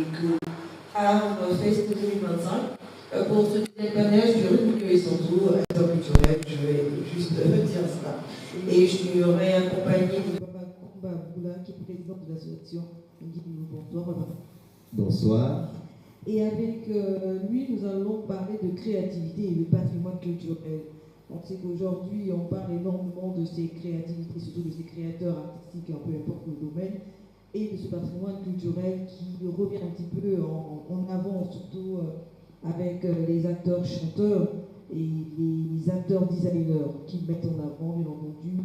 que Art Fest 2025. Pour ce deuxième panel, je dirais milieu et surtout interculturel, je vais juste dire cela. Et je serai accompagné de Papa Koumba Boula, qui est président de l'association. Bonsoir. Bonsoir. Et avec lui, nous allons parler de créativité et de patrimoine culturel. On sait qu'aujourd'hui, on parle énormément de ces créativités, surtout de ces créateurs artistiques, peu importe le domaine, et de ce patrimoine culturel qui revient un petit peu en avant, surtout avec les acteurs chanteurs et les acteurs designers qui mettent en avant, bien entendu,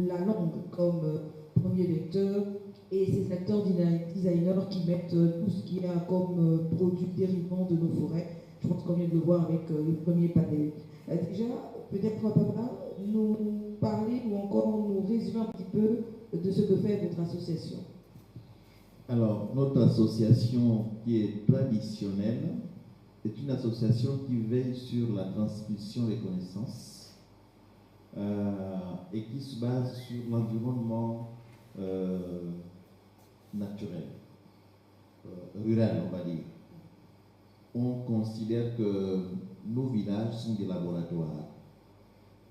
la langue comme premier vecteur, et ces acteurs designers qui mettent tout ce qu'il y a comme produits dérivants de nos forêts. Je pense qu'on vient de le voir avec le premier panel. Déjà, peut-être Papa, nous parler ou encore nous résumer un petit peu de ce que fait votre association. Alors, notre association qui est traditionnelle est une association qui veille sur la transmission des connaissances et qui se base sur l'environnement naturel, rural, on va dire. On considère que nos villages sont des laboratoires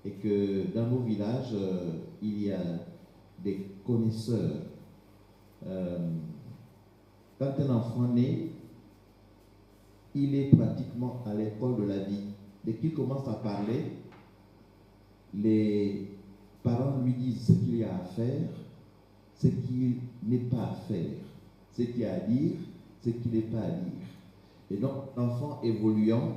et que dans nos villages, il y a des connaisseurs. Quand un enfant naît, il est pratiquement à l'école de la vie. Dès qu'il commence à parler, les parents lui disent ce qu'il y a à faire, ce qu'il n'est pas à faire, ce qu'il y a à dire, ce qu'il n'est pas à dire. Et donc, l'enfant évoluant,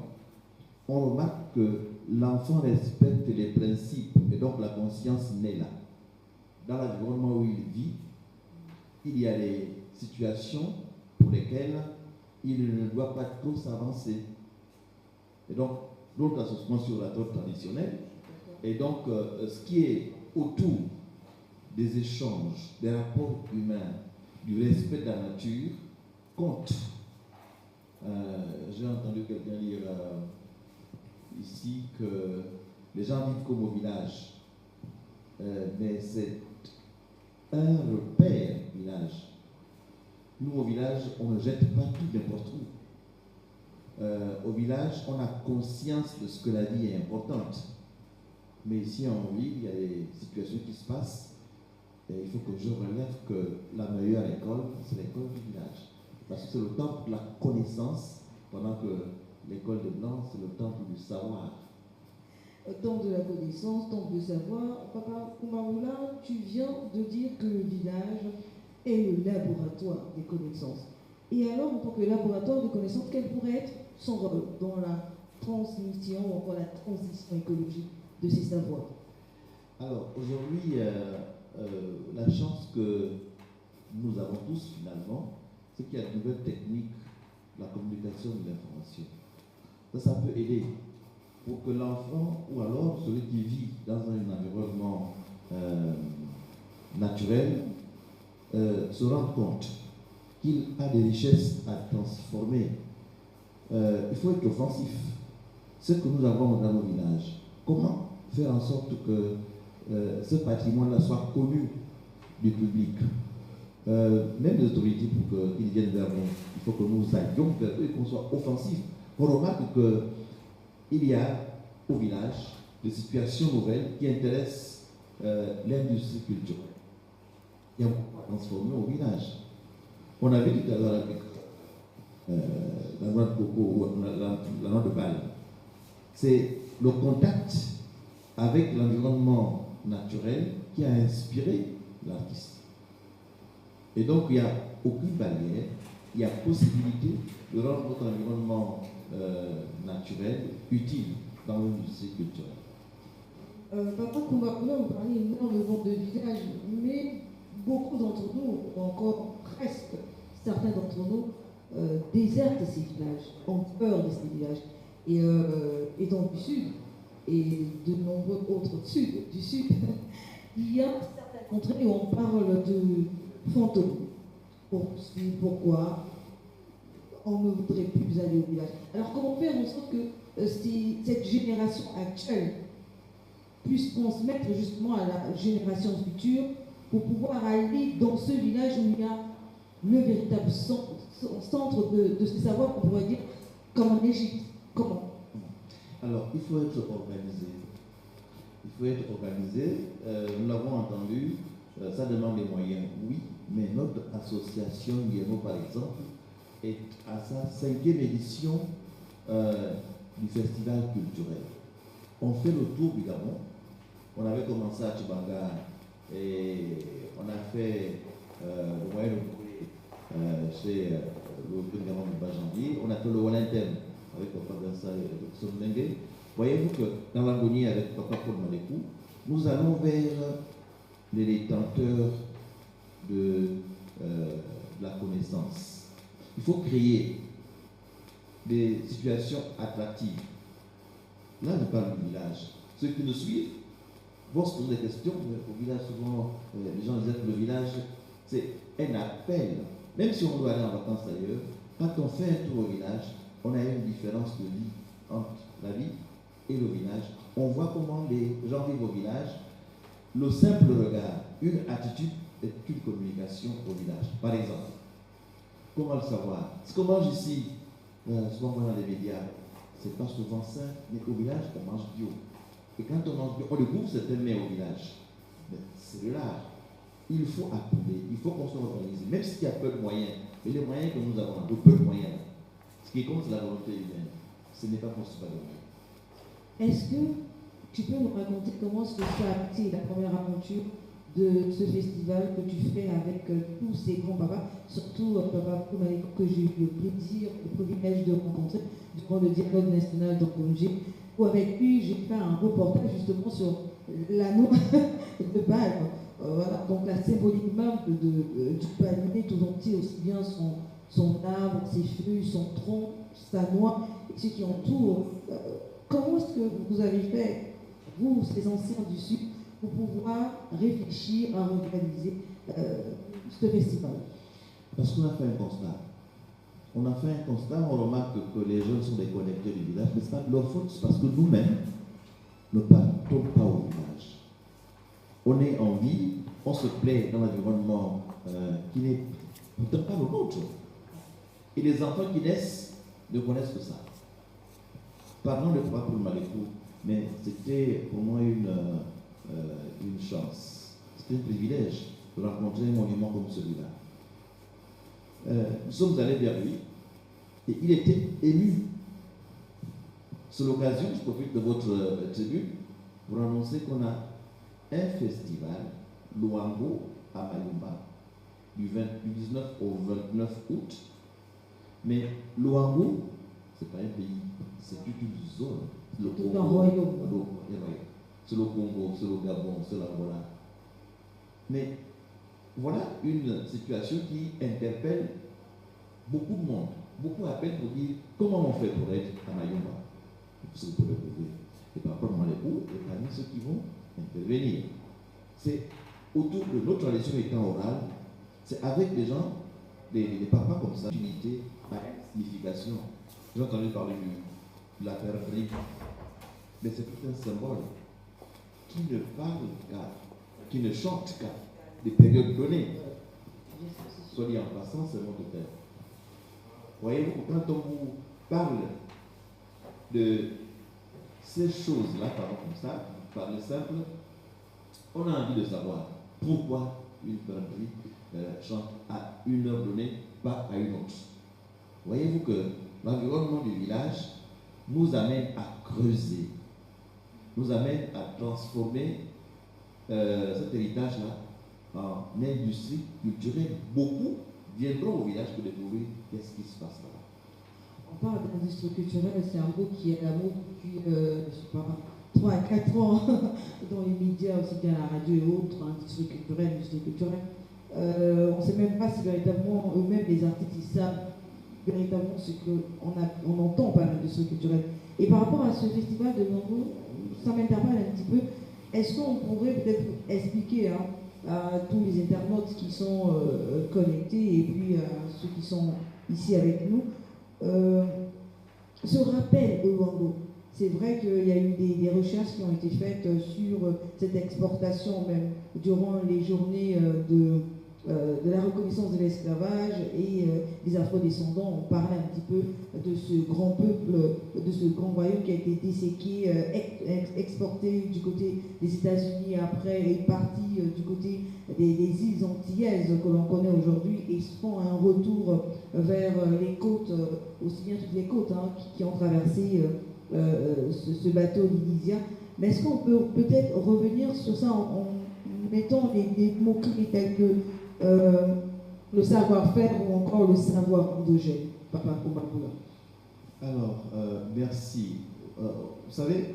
on remarque que l'enfant respecte les principes et donc la conscience naît là. Dans l'environnement où il vit, il y a des situations pour lesquelles il ne doit pas trop s'avancer. Et donc, notre association sur la méthode traditionnelle, et donc ce qui est autour des échanges, des rapports humains, du respect de la nature, compte. J'ai entendu quelqu'un dire ici que les gens vivent comme au village, mais c'est un repère village. Nous, au village, on ne jette pas tout n'importe où. Au village, on a conscience de ce que la vie est importante. Mais ici, en ville, il y a des situations qui se passent. Et il faut que je relève que la meilleure école, c'est l'école du village. Parce que c'est le temple de la connaissance, pendant que l'école des Blancs, c'est le temple du savoir. Temple de la connaissance, temple du savoir. Papa Koumaoula, tu viens de dire que le village est le laboratoire des connaissances. Et alors, en tant que laboratoire des connaissances, quel pourrait être son rôle dans la transmission ou encore la transition écologique de ces savoirs? Alors, aujourd'hui, la chance que nous avons tous finalement, c'est qu'il y a de nouvelles techniques, la communication de l'information. Ça peut aider pour que l'enfant, ou alors celui qui vit dans un environnement naturel, se rende compte qu'il a des richesses à transformer. Il faut être offensif. Ce que nous avons dans nos villages, comment faire en sorte que ce patrimoine-là soit connu du public, même des autorités, pour qu'ils viennent vers nous. Il faut que nous allions vers eux et qu'on soit offensifs. On remarque qu'il y a au village des situations nouvelles qui intéressent l'industrie culturelle. Il y a beaucoup à transformer au village. On avait dit tout à l'heure avec la noix de coco ou la noix de balle. C'est le contact avec l'environnement naturel qui a inspiré l'artiste. Et donc, il n'y a aucune barrière, il y a possibilité de rendre notre environnement naturel utile dans l'industrie culturelle. Papa Koumaoula, vous parlez énormément de village, mais beaucoup d'entre nous, ou encore presque certains d'entre nous, désertent ces villages, ont peur de ces villages. Et étant du sud, et de nombreux autres du sud, il y a certaines contrées où on parle de fantômes. Pourquoi on ne voudrait plus aller au village? Alors comment faire en sorte que cette génération actuelle puisse transmettre justement à la génération future pour pouvoir aller dans ce village où il y a le véritable sens centre de ce savoir qu'on pourrait dire comme en Égypte. Comment? Alors, il faut être organisé. Il faut être organisé. Nous l'avons entendu, ça demande des moyens, oui, mais notre association Guillermo, par exemple, est à sa 5e édition du festival culturel. On fait le tour du Gabon. On avait commencé à Tchibanga et on a fait le moyen de chez le Gabon de Bajandi. On a fait le Wallintem avec Papa Gansa et Sondengue. Voyez-vous que dans l'agonie avec Papa Paul Malekou, nous allons vers les détenteurs de la connaissance. Il faut créer des situations attractives. Là, je parle du village. Ceux qui nous suivent vont se poser des questions. Au village, souvent, les gens disent que le village, c'est un appel. Même si on doit aller en vacances ailleurs, quand on fait un tour au village, on a une différence de vie entre la vie et le village. On voit comment les gens vivent au village. Le simple regard, une attitude est une communication au village. Par exemple, comment le savoir? Ce qu'on mange ici, souvent dans les médias, c'est pas souvent ça, mais au village, on mange bio. Et quand on mange bio, on découvre certains mets au village. Mais c'est de l'art. Il faut appeler, il faut qu'on soit organisé, même s'il y a peu de moyens. Mais les moyens que nous avons, peu de moyens. Ce qui compte, c'est la volonté humaine. Ce n'est pas possible de moyens. Est-ce que tu peux nous raconter comment ça a été la première aventure de ce festival que tu fais avec tous ces grands-papas, surtout Papa Koumaleko que j'ai eu le plaisir, le privilège de rencontrer durant le dialogue national d'Angongé, où avec lui j'ai fait un reportage justement sur l'anneau de Baal. Voilà, donc la symbolique même du palmier tout entier, aussi bien son arbre, ses feuilles, son tronc, sa noix, et ce qui entoure. Comment est-ce que vous avez fait, vous, ces anciens du Sud, pour pouvoir réfléchir à organiser ce festival? Parce qu'on a fait un constat. On a fait un constat, on remarque que les jeunes sont déconnectés du village, mais ce n'est pas de leur faute, c'est parce que nous-mêmes ne partons pas au village. On est en ville, on se plaît dans l'environnement qui n'est pourtant pas le nôtre. Et les enfants qui naissent ne connaissent que ça. Pardon de Papa Paul Malekou, mais c'était pour moi une chance. C'était un privilège de rencontrer un monument comme celui-là. Nous sommes allés vers lui et il était ému. C'est l'occasion, je profite de votre tribune pour annoncer qu'on a un festival, Luango à Mayumba, du 19 au 29 août. Mais Luango, ce n'est pas un pays, c'est toute une zone. C'est tout un royaume. C'est le Congo, c'est le Gabon, c'est l'Angola. Mais voilà une situation qui interpelle beaucoup de monde. Beaucoup appellent pour dire comment on fait pour être à Mayumba. Vous pouvez le trouver. Et par rapport à l'époux, et parmi ceux qui vont intervenir. C'est autour de notre tradition étant orale, c'est avec des gens, des papas comme ça, unité à signification. J'ai entendu parler de la perdrix, mais c'est tout un symbole qui ne parle qu'à, qui ne chante qu'à des périodes données. Soit dit en passant, c'est mon terre. Voyez-vous, quand on vous parle de ces choses-là, parlons comme ça, parler simple, on a envie de savoir pourquoi une perdrix chante à une heure donnée, pas à une autre. Voyez-vous que l'environnement du village nous amène à creuser, nous amène à transformer cet héritage-là en industrie culturelle. Beaucoup viendront au village pour découvrir qu'est-ce qui se passe là. On parle d'industrie culturelle, c'est un mot qui est l'amour depuis, je ne sais pas, 3 à 4 ans dans les médias, aussi bien à la radio et autres, industrie culturelle. On ne sait même pas si véritablement eux-mêmes, les artistes, ils savent véritablement ce qu'on entend par l'industrie culturelle. Et par rapport à ce festival de Luango, ça m'interpelle un petit peu. Est-ce qu'on pourrait peut-être expliquer à tous les internautes qui sont connectés et puis à ceux qui sont ici avec nous, ce rappel au Luango? C'est vrai qu'il y a eu des recherches qui ont été faites sur cette exportation même durant les journées de la reconnaissance de l'esclavage et les afro-descendants ont parlé un petit peu de ce grand peuple, de ce grand royaume qui a été disséqué, exporté du côté des États-Unis après et parti du côté des îles antillaises que l'on connaît aujourd'hui et font un retour vers les côtes, aussi bien toutes les côtes qui ont traversé ce bateau l'Inisia. Mais est-ce qu'on peut peut-être revenir sur ça en mettant des mots-clés tels que le savoir-faire ou encore le savoir endogène, Papa Komakoula? Alors, merci. Vous savez,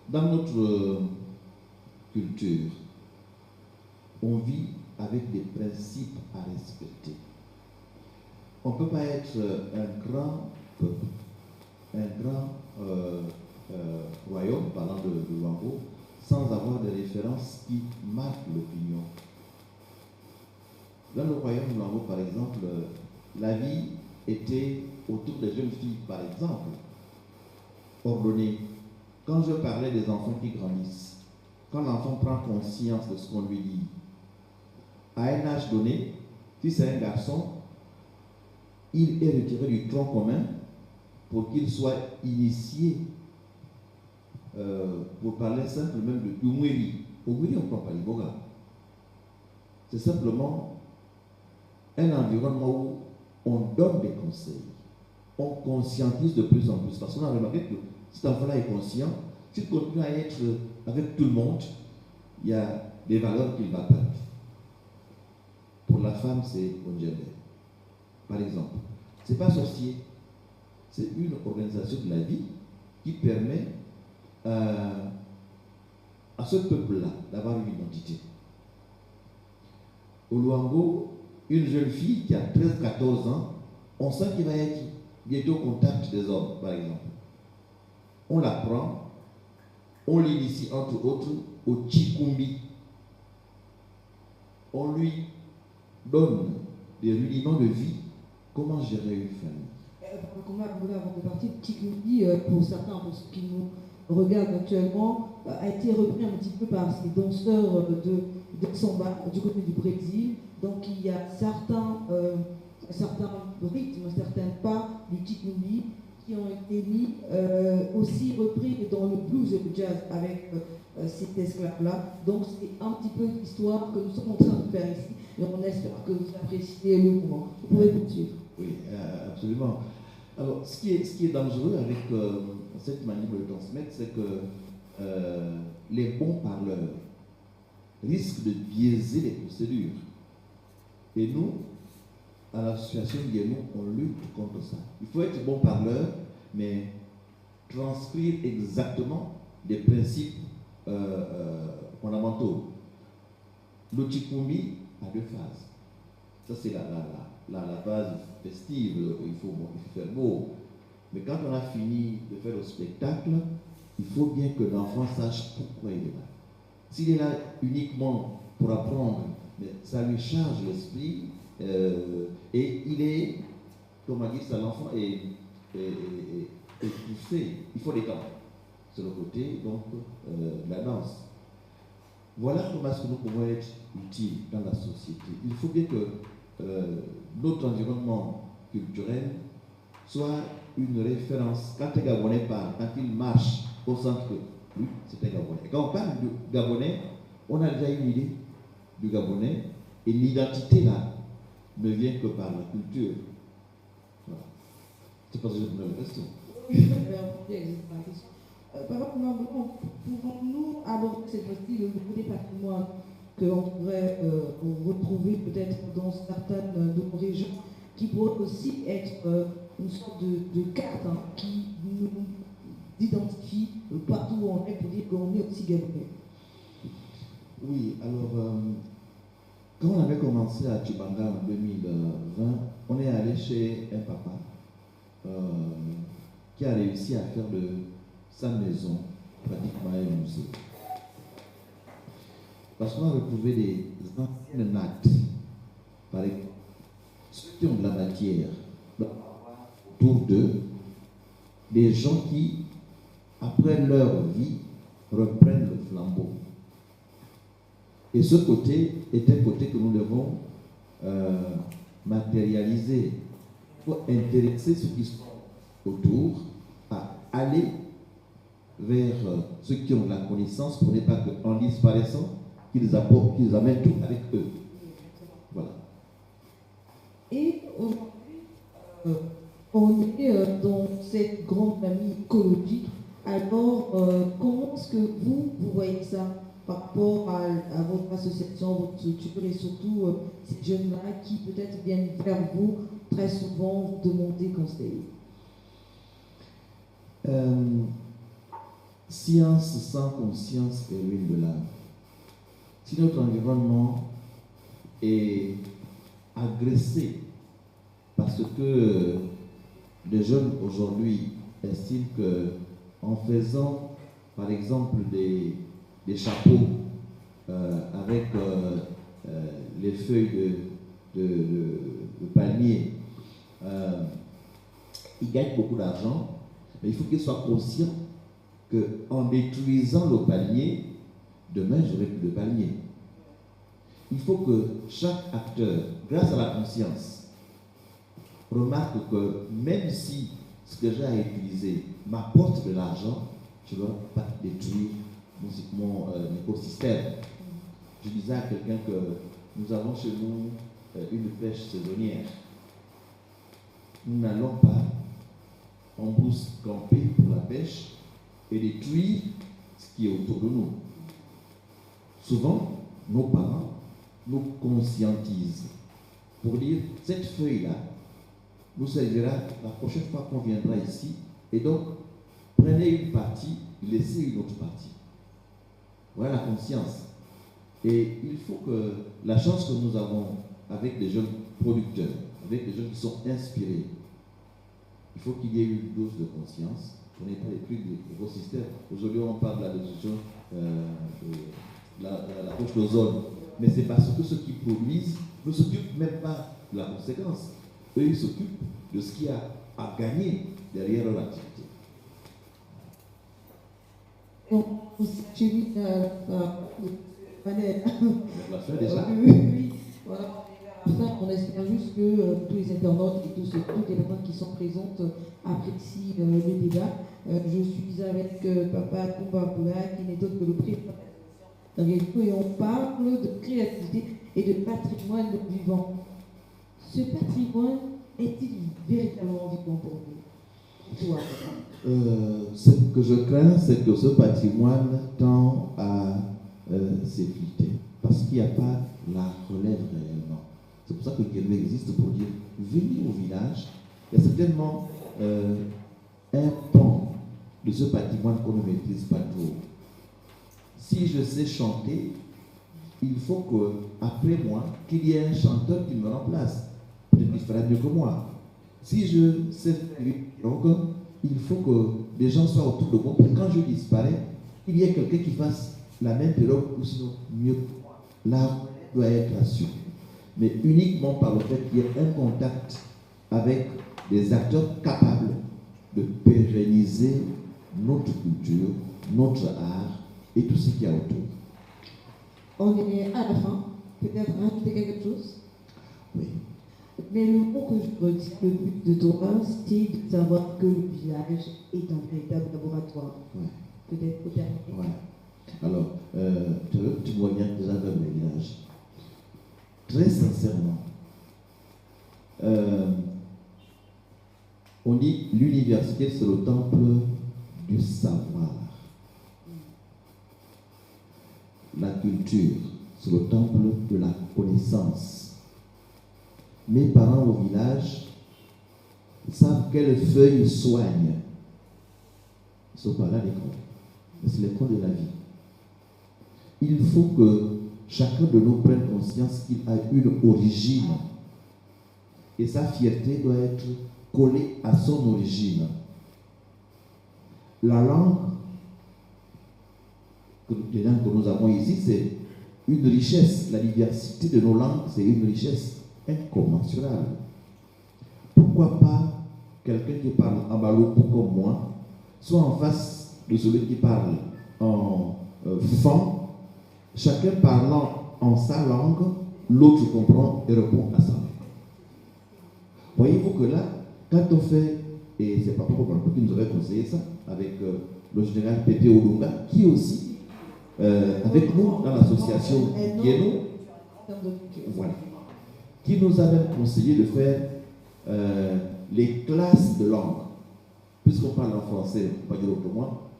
dans notre culture, on vit avec des principes à respecter. On ne peut pas être un grand peuple, un grand royaume, parlant de Luango, sans avoir des références qui marquent l'opinion. Dans le royaume de Luango, par exemple, la vie était autour des jeunes filles, par exemple, ordonnée. Quand je parlais des enfants qui grandissent, quand l'enfant prend conscience de ce qu'on lui dit, à un âge donné, si c'est un garçon, il est retiré du tronc commun pour qu'il soit initié, pour parler simplement de Umweli. Umweli, on ne prend pas les bogas. C'est simplement un environnement où on donne des conseils, on conscientise de plus en plus. Parce qu'on a remarqué que cet enfant-là est conscient, s'il continue à être avec tout le monde, il y a des valeurs qu'il va perdre. Pour la femme, c'est Onjebe, par exemple. Ce n'est pas sorcier, c'est une organisation de la vie qui permet à ce peuple-là d'avoir une identité. Au Luango, une jeune fille qui a 13-14 ans, on sent qu'il va être bientôt au contact des hommes, par exemple. On la prend, on l'initie entre autres au Chikumbi. On lui donne des rudiments de vie, comment gérer une famille. Comment avant de partir, Chikumbi, pour certains, pour ceux qui nous regardent actuellement, a été repris un petit peu par ces danseurs de samba du côté du Brésil. Donc il y a certains rythmes, certains pas du Chikumbi qui ont été mis aussi repris dans le blues et le jazz avec cet esclave-là. Donc c'est un petit peu l'histoire que nous sommes en train de faire ici et on espère que vous appréciez le mouvement. Vous pouvez poursuivre. Oui, absolument. Alors ce qui est dangereux avec cette manière de transmettre, c'est que les bons parleurs risquent de biaiser les procédures. Et nous, à l'association Guénon, on lutte contre ça. Il faut être bon parleur, mais transcrire exactement des principes fondamentaux. Le Chikumbi a deux phases. Ça, c'est la phase festive, il faut faire beau. Mais quand on a fini de faire le spectacle, il faut bien que l'enfant sache pourquoi il est là. S'il est là uniquement pour apprendre, mais ça lui charge l'esprit et il est, comme on dit ça, l'enfant est poussé. Il faut détendre. C'est le côté donc de la danse. Voilà comment est-ce que nous pouvons être utiles dans la société. Il faut bien que notre environnement culturel soit une référence. Quand un Gabonais parle, quand il marche au centre, oui, c'est un Gabonais. Et quand on parle du Gabonais, on a déjà une idée du Gabonais et l'identité là ne vient que par la culture. Voilà. C'est pas que je vous pose la question. Pouvons-nous aborder cette fois-ci le volet patrimoine que l'on pourrait retrouver peut-être dans certaines de nos régions, qui pourrait aussi être une sorte de carte qui nous identifie partout où on est pour dire qu'on est aussi gabonais. Oui, alors, quand on avait commencé à Tchibanga en 2020, on est allé chez un papa qui a réussi à faire de sa maison pratiquement un musée. Parce qu'on a retrouvé des anciennes nattes, par exemple, ceux qui ont de la matière, autour d'eux, des gens qui, après leur vie, reprennent le flambeau. Et ce côté est un côté que nous devons matérialiser, il faut intéresser ceux qui sont autour à aller vers ceux qui ont de la connaissance pour ne pas qu'en disparaissant, qu'ils apportent, qu'ils amènent tout avec eux. Voilà. Et aujourd'hui, on est dans cette grande famille écologique. Alors, comment est-ce que vous voyez ça par rapport à votre association, votre structure et surtout ces jeunes-là qui peut-être viennent vers vous très souvent vous demander conseil? Science sans conscience est ruine de l'âme. Si notre environnement est agressé parce que les jeunes aujourd'hui estiment que en faisant par exemple des chapeaux avec les feuilles de palmier, ils gagnent beaucoup d'argent, mais il faut qu'ils soient conscients qu'en détruisant le palmier, demain j'aurai plus de palmier. Il faut que chaque acteur, grâce à la conscience, remarque que même si ce que j'ai à utiliser m'apporte de l'argent, je ne dois pas détruire mon écosystème. Je disais à quelqu'un que nous avons chez nous une pêche saisonnière. Nous n'allons pas en brousse camper pour la pêche et détruire ce qui est autour de nous. Souvent, nos parents nous conscientisent pour dire cette feuille-là nous servira la prochaine fois qu'on viendra ici, et donc prenez une partie, laissez une autre partie. Voilà la conscience. Et il faut que la chance que nous avons avec des jeunes producteurs, avec des jeunes qui sont inspirés, il faut qu'il y ait une dose de conscience. On n'est pas détruire l'écosystème. Aujourd'hui, on parle de la destruction de la couche d'ozone. Mais c'est parce que ceux qui produisent ne s'occupent même pas de la conséquence. Eux, ils s'occupent de ce qu'il y a à gagner derrière leur activité. On s'achemine La fin déjà. Oui, voilà. On espère juste que tous les internautes et toutes les personnes qui sont présentes apprécient le débat. Je suis avec Papa Kumbapoula, qui n'est autre que le président et on parle de créativité et de patrimoine vivant. Ce patrimoine est-il véritablement vivant pour vous? Toi, ce que je crains, c'est que ce patrimoine tend à s'effriter, parce qu'il n'y a pas la relève réellement. C'est pour ça que Guélo existe, pour dire, venez au village, il y a certainement un pan de ce patrimoine qu'on ne maîtrise pas trop. Si je sais chanter, il faut qu'après moi, qu'il y ait un chanteur qui me remplace. Peut-être qu'il fera mieux que moi. Si je sais faire donc, il faut que les gens soient autour de moi. Pour que quand je disparais, il y ait quelqu'un qui fasse la même période ou sinon mieux que moi. Là, doit être assuré. Mais uniquement par le fait qu'il y ait un contact avec des acteurs capables de pérenniser notre culture, notre art, et tout ce qu'il y a autour. On est à la fin. Peut-être rajouter quelque chose? Oui. Mais le mot que je retiens le plus de toi, c'est de savoir que le village est un véritable laboratoire. Ouais. Peut-être pour terminer. Ouais. Alors, tu vois bien déjà vers le village. Très sincèrement, on dit l'université, c'est le temple du savoir. La culture, c'est le temple de la connaissance. Mes parents au village savent quelles feuilles soignent. Ils sont pas là l'école, mais c'est l'école de la vie. Il faut que chacun de nous prenne conscience qu'il a une origine. Et sa fierté doit être collée à son origine. La langue, les langues que nous avons ici, c'est une richesse. La diversité de nos langues, c'est une richesse incommensurable. Pourquoi pas quelqu'un qui parle en balopo comme moi, soit en face de celui qui parle en fan, chacun parlant en sa langue, l'autre comprend et répond à ça. Voyez-vous que là, quand on fait, et c'est Papa Popo qui nous avait conseillé ça, avec le général Pépé Olunga, qui aussi, avec nous dans l'association Guéno, voilà, qui nous avait conseillé de faire les classes de langue. Puisqu'on parle en français, on va dire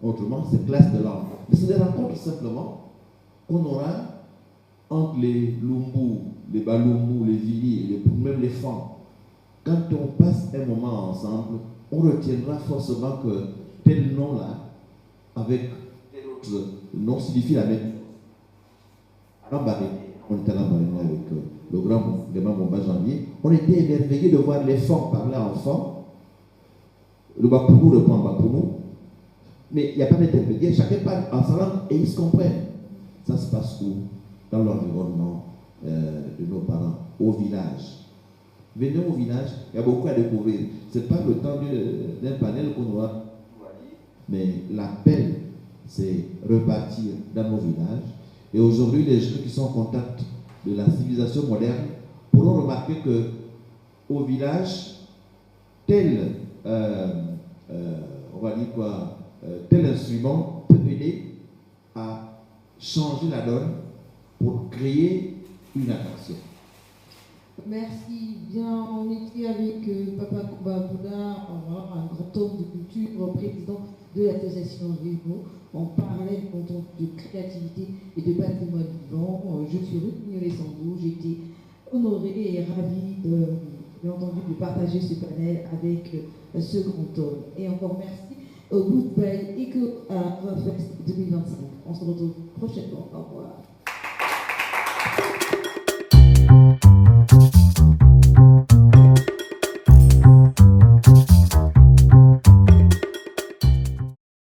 autrement, c'est classe de langue. Mais c'est des rencontres simplement qu'on aura entre les Lumbu, les Balumbu, les Vili, même les Fans. Quand on passe un moment ensemble, on retiendra forcément que tel nom-là, avec tel autre nom, signifie la même chose. On était là avec le grand Mouba Janvier. On était émerveillés de voir les Fans parler en Fang. Le Bapounou répond en Bapounou. Mais il n'y a pas d'intermédiaire. Chacun parle en sa langue et ils se comprennent. Ça se passe où? Dans l'environnement de nos parents, au village. Venez au village, il y a beaucoup à découvrir. Ce n'est pas le temps d'un panel qu'on aura, mais l'appel, c'est repartir dans nos villages. Et aujourd'hui, les gens qui sont en contact de la civilisation moderne pourront remarquer qu'au village, tel, on va dire quoi, tel instrument peut aider à changer la donne pour créer une attraction. Merci. Bien, on était avec Papa Kouba Bouna, un grand homme de culture, président de l'association Rémo. On parlait de créativité et de patrimoine vivant. Je suis retenue les Sambou. J'ai été honorée et ravie de partager ce panel avec ce grand homme. Et encore merci au Goodbye Eco Fest 2025. On se retrouve prochainement. Au revoir.